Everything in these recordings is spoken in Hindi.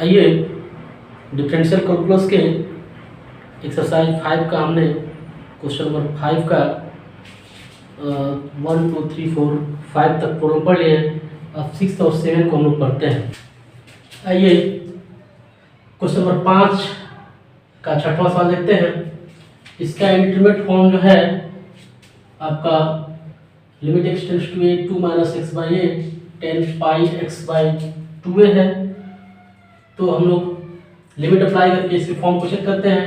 आइए डिफरेंशियल कैलकुलस के एक्सरसाइज 5 का हमने क्वेश्चन नंबर 5 का 1 2 3 4 5 तक प्रॉब्लम पढ़ लिए हैं। अब 6 और 7 को हम लोग पढ़ते हैं। आइए क्वेश्चन नंबर 5 का छठवां सवाल देखते हैं। इसका इंटरमीडिएट फॉर्म जो है आपका limit x tends to a 2 minus x by A 10 pi x by 2a है। तो हम लोग लिमिट अप्लाई करके इसके फॉर्म को चेक करते हैं।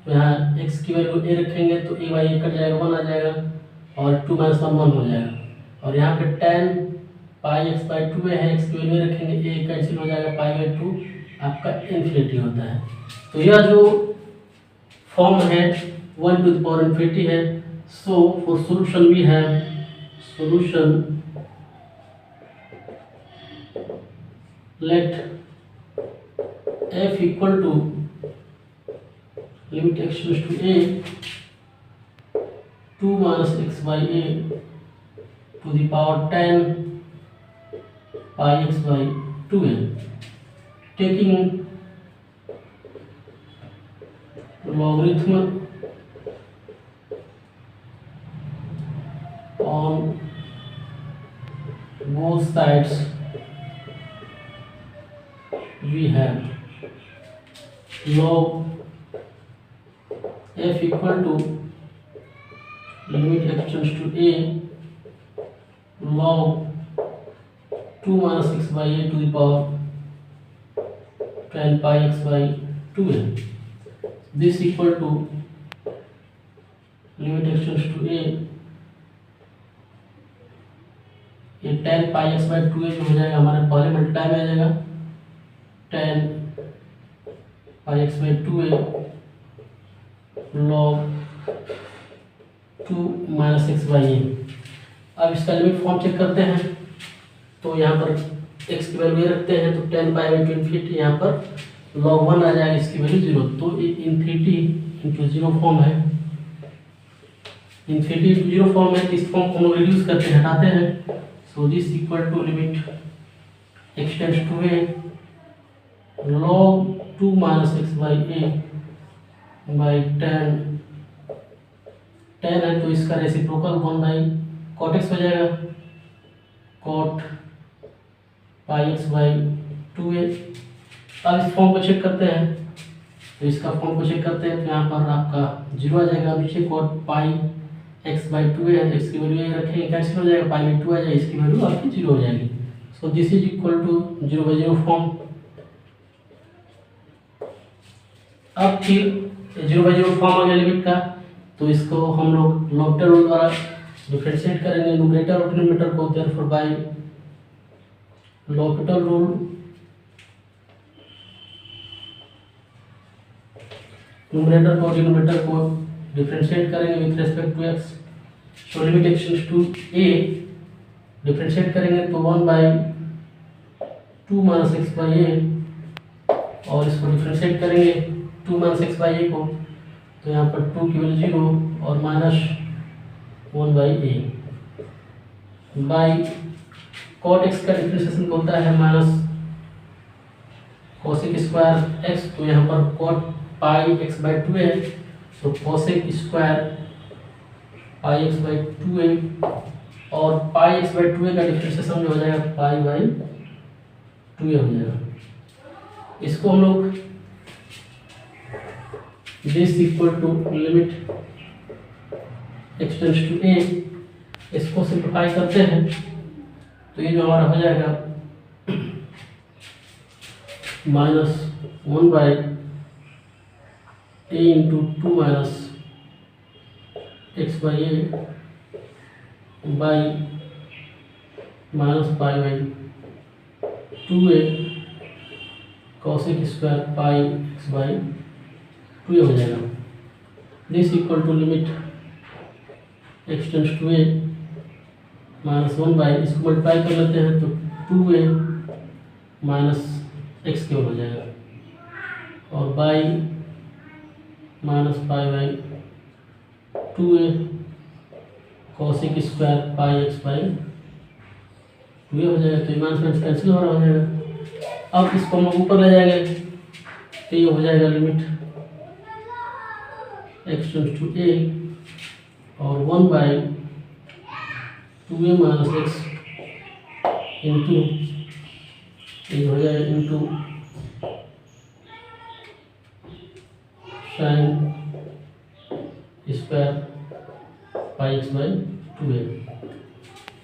तो यहाँ x की वैल्यू a रखेंगे तो a बाई ए कट जाएगा 1 आ जाएगा और 2 माइनस 1 1 हो जाएगा। और यहाँ पे 10 पाई एक्स बाई 2a है, x की वैल्यू रखेंगे a कैंसिल हो जाएगा, पाई बाई 2 आपका इन्फिनिटी होता है। तो यह जो फॉर्म है 1 टू द पावर इन्फिनिटी है। So for solution we have solution let f equal to limit x tends to a 2 minus x by a to the power 10 pi x by 2a, taking logarithm on both sides we have log f equal to limit x tends to a log 2 minus x by a to the power 10 pi x by 2a. This equal to limit x tends to a, ये 10 पाई एक्स बाई 2a जो हो जाएगा हमारे पहले मल्टीप्लाई में आ जाएगा 10 pi x by 2a log 2 minus x by a. अब इसका लिमिट फॉर्म चेक करते हैं। तो यहाँ पर x की वैल्यू ये रखते हैं तो 10 पाई बाई 2 इन्फिनिटी, यहाँ पर लॉग 1 आ जाएगा, इसकी वैल्यू 0। तो ये इन्फिनिटी इंटू 0 फॉर्म है, इन्फिनिटी इंटू 0 फॉर्म है। तो इस फॉर्म को हम लोग रिड्यूस करके हटाते हैं। So this equal to limit x tends to a log 2 minus x by a by 10 है तो इसका रेसिप्रोकल 1 by cot x हो जाएगा, cot pi x by 2a। अब इस फॉर्म को चेक करते हैं। तो इसका फॉर्म को चेक करते हैं तो यहाँ पर आपका 0 आ जाएगा, नीचे cot pi x by 2a है तो इसकी वैल्यू ये रखेंगे, कैंसिल हो जाएगा, पाई बाई 2 आ जाएगा, इसकी वैल्यू आपकी 0 हो जाएगी। So this is equal to 0 by 0 form. अब फिर 0 बाई 0 फॉर्म आ गया लिमिट का, तो इसको हम लोग लॉपिटल रूल द्वारा डिफरेंशिएट करेंगे न्यूमरेटर और डिनोमिनेटर को। Therefore by L'Hopital rule numerator को डिनोमिनेटर को डिफरेंशिएट करेंगे with respect to x। So limit x tends to a differentiate करेंगे तो 1 by 2 minus x by A, और इसको डिफरेंशिएट करेंगे 2 माइनस एक्स बाई ए को, तो यहाँ पर 2 की वैल्यू 0 और minus 1 by A by cot X का डिफरेंशिएशन होता है माइनस कोसेक स्क्वायर एक्स। तो यहाँ पर कॉट पाई एक्स बाई 2 है तो cosec square pi x by 2a, और पाई एक्स बाई 2a का डिफरेंशिएशन जो हो जाएगा पाई बाई 2a हो जाएगा। इसको हम लोग this equal to limit x tends to a, इसको सिंप्लीफाई करते हैं तो ये जो हमारा हो जाएगा minus 1 by a into 2 minus x by A by minus pi by 2a cosec square pi x by 2a हो जाएगा। This equal to limit x tends to a minus 1 by, इसको मल्टीप्लाई कर लेते हैं तो 2a माइनस एक्स क्यूब हो जाएगा, और by minus pi by 2a cosec square pi x by 2a हो जाएगा। तो ये माइनस माइनस कैंसिल हो रहा हो जाएगा। अब इसको हम ऊपर ले जाएंगे तो ये हो जाएगा limit x tends to a और 1/2a माइनस एक्स इंटू ये हो जाएगा into sine square pi x by 2a।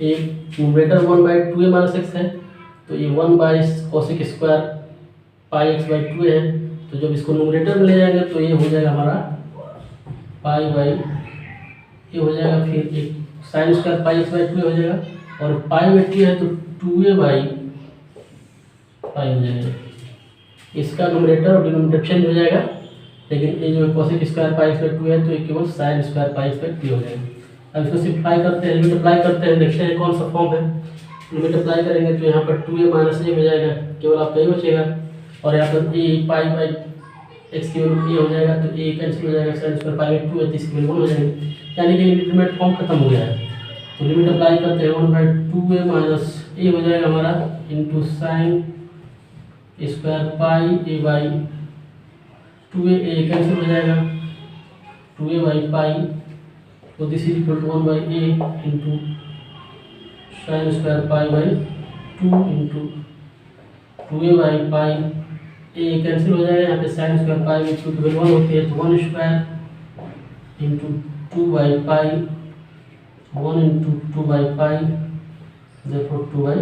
एक न्यूमरेटर 1/2a माइनस एक्स है तो ये cosec square pi x by 2a है। तो जब इसको न्यूमरेटर में ले जाएंगे तो ये हो जाएगा हमारा पाई बाई ये हो जाएगा, फिर एक sign square pi x by 2a हो जाएगा और पाई बाई 2 है तो 2a बाई पाई हो जाएगा। इसका न्यूमरेटर और डिनोमिनेटर चेंज हो जाएगा, लेकिन ये जो cosec square pi x by 2 है तो ये केवल sign square pi x by 2 हो जाएगा। अब इसको सिंप्लीफाई करते हैं, लिमिट अप्लाई करते हैं, देखते हैं कौन सा फॉर्म है। लिमिट अप्लाई करेंगे तो यहाँ पर 2a माइनस a हो जाएगा, केवल आपका ये बचेगा और यहाँ पर a पाई बाई एक्स की वैल्यू a हो जाएगा तो a कैंसिल हो जाएगा, साइन स्क्वायर पाई बाई 2 है तो इसकी वैल्यू 1 हो जाएगी, यानी कि इंटरमीडिएट फॉर्म खत्म हो गया है। तो लिमिट अप्लाई करते हैं 1/2a माइनस a हो जाएगा हमारा into sine square pi a by 2a, a cancel हो जाएगा 2a बाई पाई, तो this is equal to 1/a into sine square pi by 2 into 2a by pi, a cancel हो जाएगा, यहाँ पे साइन स्क्वायर पाई बाई 2 की वैल्यू 1 होती है तो 1 square into 2 by pi 1 into 2 by pi, therefore 2 by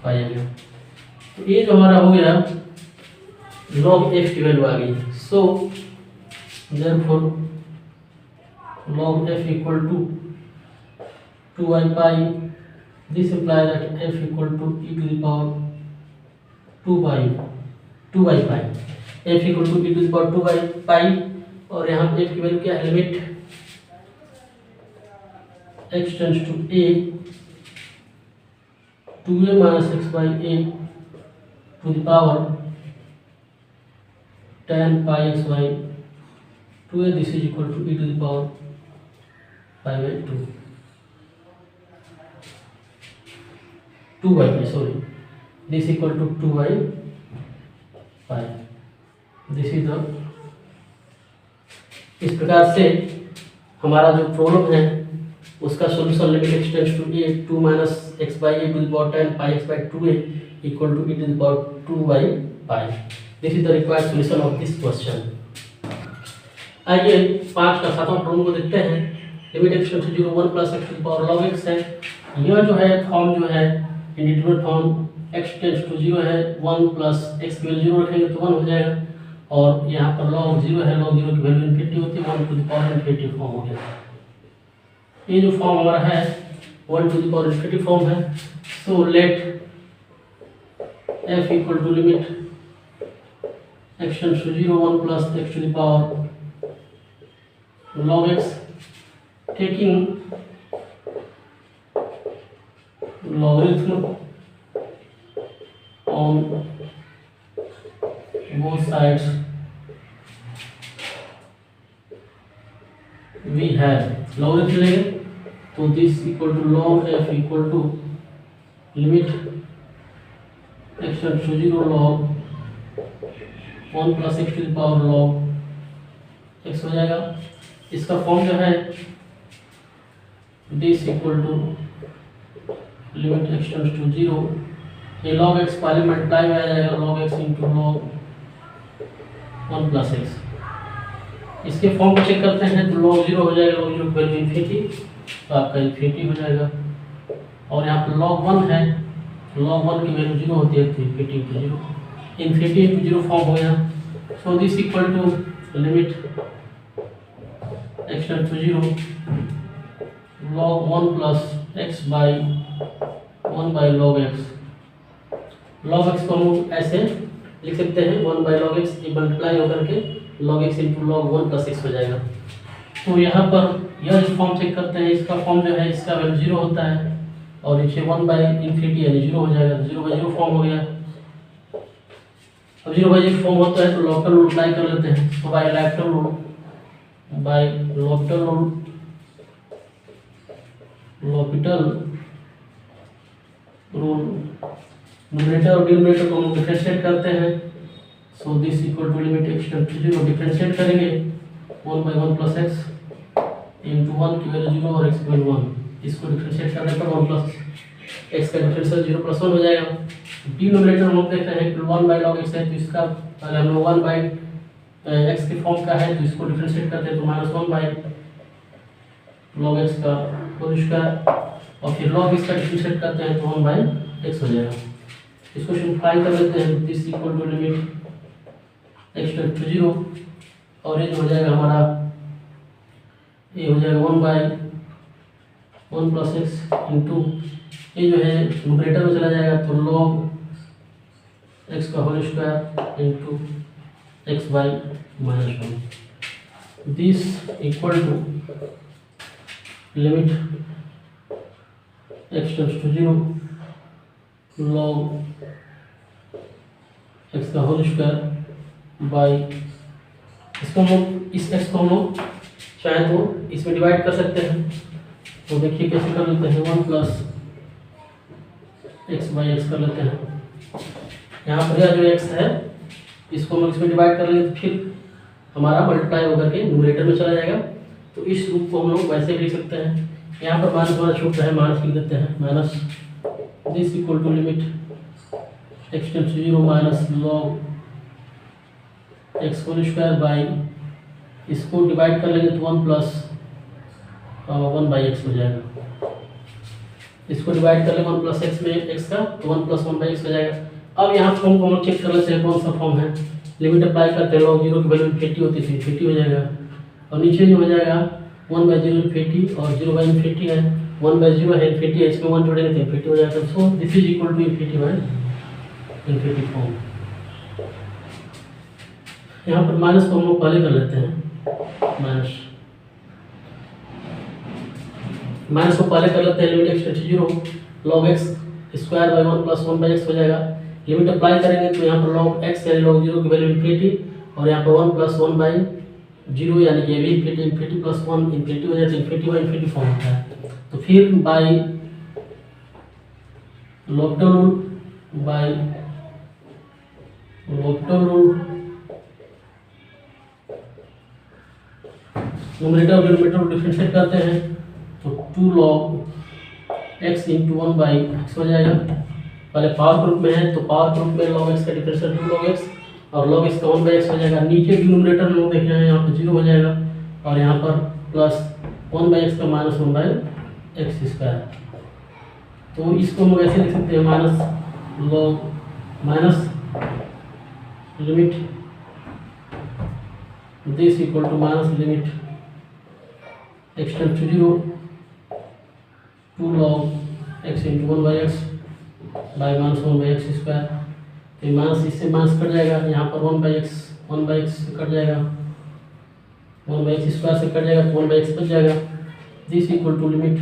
pi आ गया। तो ये जो हमारा हो गया log f की वैल्यू आ गई। So therefore log f equal to 2 by pi, this implies that f equal to e to the power 2 by pi, f equal to e to the power 2 by pi, और यहाँ पे f की वैल्यू क्या है, limit x tends to a 2a minus x by a to the power tan pi x by 2a, this is equal to e to the power pi by 2 by pi, sorry, this equal to 2 by pi, this is the. इस प्रकार से हमारा जो प्रॉब्लम है उसका solution limit x tends to a 2 minus x by a to the power tan pi x by 2a equal to e to the power 2 by pi. This is the required solution of this question. आइए 5 का 7वां प्रॉब्लम को देखते हैं। Limit x tends to 0 1 plus x to the power log x है। यह जो है फॉर्म जो है indeterminate form x tends to 0 है, 1 प्लस x की वैल्यू 0 रखेंगे तो 1 हो जाएगा, और यहाँ पर log 0 है, log 0 की वैल्यू इन्फिनिटी होती है, 1 to the power infinity form हो गया। ये जो फॉर्म हमारा है 1 to the power infinity form है। So let f equal to limit x tends to 0 1 plus x to the power log x, taking logarithm on both sides, we have logarithm लेंगे तो this equal to log f equal to limit x tends to 0 log 1 plus x to the power log x हो जाएगा। इसका फॉर्म जो है this equal to limit x tends to 0, ये log x पहले मल्टीप्लाई में आ जाएगा log x into log 1 plus x। इसके फॉर्म को चेक करते हैं तो log 0 हो जाएगा, log 0 की वैल्यू इन्फिनिटी तो आपका इन्फिनिटी हो जाएगा, और यहाँ पर log 1 है, log 1 की वैल्यू 0 होती है तो infinity into 0, infinity into 0 form हो गया। So this equal to limit x tends to 0 log 1 plus x by 1 by log x। log x को हम ऐसे लिख सकते हैं 1 बाई log x, ये मल्टीप्लाई होकर के log x into log 1 plus x हो जाएगा। तो यहाँ पर यह जो फॉर्म चेक करते हैं, इसका फॉर्म जो है इसका वैल्यू 0 होता है, और नीचे 1 बाई इन्फिनिटी यानी 0 हो जाएगा, 0 बाई 0 फॉर्म हो गया। अब 0 बाई 0 फॉर्म होता है तो लॉपिटल रूल अप्लाई कर लेते हैं। तो बाई लॉपिटल रूल न्यूमरेटर और डिनोमिनेटर को हम डिफरेंशिएट करते हैं। So this equal to limit x tend to 0 differentiate करेंगे 1/1 प्लस एक्स इंटू 1 की वैल्यू 0 और x की वैल्यू 1। इसको डिफरेंशिएट करने पर 1 प्लस एक्स का डिफरेंशियल 0 प्लस 1 हो जाएगा। डिनोमिनेटर हम लोग देख रहे हैं कि 1/log x है, तो इसका पहले हम लोग 1/x के फॉर्म का है, तो इसको डिफरेंशिएट करते हैं तो -1/log x का होल स्क्वायर, और फिर log इसका डिफरेंशिएट करते हैं तो 1/x हो जाएगा। इसको सिंप्लीफाई कर लेते हैं, this equal to limit x tend to 0, और ये जो हो जाएगा हमारा, ये हो जाएगा 1/1 प्लस एक्स इंटू, ये जो है न्यूमरेटर में चला जाएगा तो log x का whole square into x by -1। This equal to limit x tends to 0 log x का होल स्क्वायर बाई, इसको हम लोग इस x को हम लोग चाहे तो इसमें डिवाइड कर सकते हैं, तो देखिए कैसे कर लेते हैं, 1 प्लस एक्स बाई एक्स कर लेते हैं। यहाँ पर यह जो x है इसको हम लोग इसमें डिवाइड कर लेंगे, फिर हमारा मल्टीप्लाई होकर के न्यूमरेटर में चला जाएगा। तो इस रूप को हम लोग वैसे भी लिख सकते हैं, यहाँ पर माइनस वाला छूट रहा है, माइनस लिख देते हैं, minus this equal to limit x tends to 0 minus log x whole square by, इसको डिवाइड कर लेंगे तो 1 प्लस 1/x हो जाएगा। इसको डिवाइड कर लेंगे 1 प्लस एक्स में x का, तो 1 प्लस 1/x हो जाएगा। अब यहाँ फॉर्म को हम लोग चेक कर लेते हैं कौन सा फॉर्म है, लिमिट अप्लाई करते हैं, log 0 की वैल्यू इन्फिनिटी होती थी, इन्फिनिटी हो जाएगा, और नीचे जो हो जाएगा 1/0 इन्फिनिटी और 0/इन्फिनिटी है, 1/0 है इन्फिनिटी है, इसमें 1 जोड़ेंगे तो इन्फिनिटी हो जाएगा। So this is equal to infinity by infinity form. यहाँ पर माइनस को हम लोग पहले कर लेते हैं, माइनस को पहले कर लेते हैं, limit x tends to 0 log x square by 1 plus 1/x हो जाएगा। लिमिट अप्लाई करेंगे तो यहाँ पर log x यानी log 0 की वैल्यू इन्फिनिटी, और यहाँ पर 1 प्लस 1/0 यानी कि अभी इन्फिनिटी प्लस 1 इन्फिनिटी हो जाए, तो इन्फिनिटी बाई इन्फिनिटी फॉर्म होता है। तो फिर by lockdown rule, by lockdown rule, numerator और डिनोमिनेटर को डिफरेंशिएट करते हैं तो 2 log x इंटू 1/x हो जाएगा। पहले पावर ग्रुप में है तो पावर ग्रुप में log x का डिफरेंशियल 2 log x और log x का 1/x हो जाएगा। नीचे डिनोमिनेटर में लोग देख रहे हैं यहाँ पर 0 हो जाएगा, और यहाँ पर प्लस 1/x का माइनस 1/x स्क्वायर। तो इसको हम ऐसे लिख सकते हैं, minus log minus limit this equal to minus limit x tends to 0 2 log x into 1/x by minus 1/x square. तो माइनस इससे माइनस कट जाएगा, यहाँ पर 1/x कट जाएगा, 1/x स्क्वायर से कट जाएगा तो 1/x बच जाएगा। This equal to limit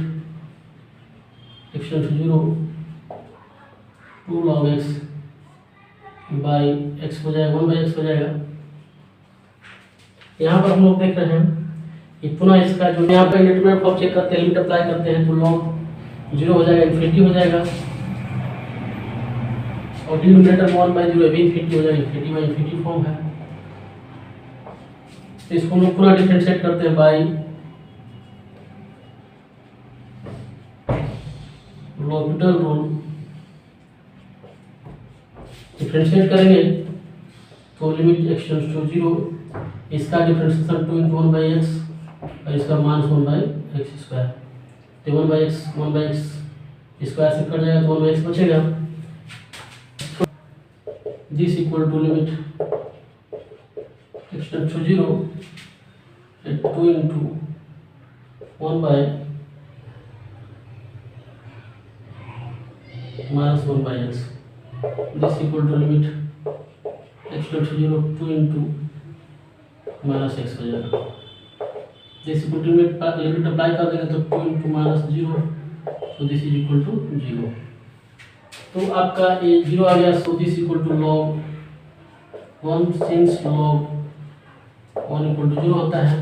x tends to 0 2 log x by x हो जाएगा, 1/x हो जाएगा। यहाँ पर हम लोग देख रहे हैं कि पुनः इसका जो यहाँ पर इंडिटरमिनेट फॉर्म चेक करते हैं, लिमिट अप्लाई करते हैं तो log 0 हो जाएगा, इन्फिनिटी हो जाएगा, और डिनोमिनेटर 1/0 भी इन्फिनिटी हो जाएगा, इन्फिनिटी बाई इन्फिनिटी फॉर्म है। तो इसको हम लोग पुनः डिफरेंशिएट करते हैं बाई लॉपिटल रूल, डिफरेंशिएट करेंगे तो लिमिट x टेंड्स टू 0, इसका डिफरेंशिएशन 2 इंटू 1/x और इसका माइनस 1/x स्क्वायर। तो 1/x स्क्वायर से कट जाएगा तो 1/x बचेगा। This equal to limit x tends to 0 2 into 1/- minus 1/x, this equal to limit x tends to 0 2 into minus x हो जाएगा। This equal to limit apply कर देंगे तो 2 into minus 0, so this is equal to 0। तो आपका ये 0 आ गया, so this equal to log 1 since log 1 equal to 0 होता है,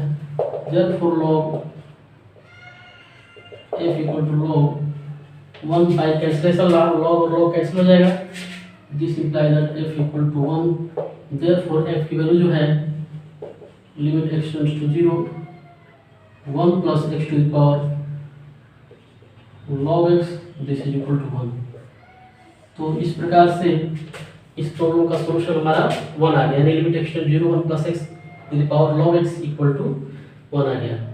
therefore log f equal to log 1 by cancellation, log और log कैंसिल हो जाएगा, this imply that f equal to 1, therefore f की वैल्यू जो है limit x tends to 0 1 plus x to the power log x this is equal to 1। तो इस प्रकार से इस प्रॉब्लम का सॉल्यूशन हमारा 1 आ गया, यानी limit x tends 0 1 plus x to the power log x equal to 1 आ गया।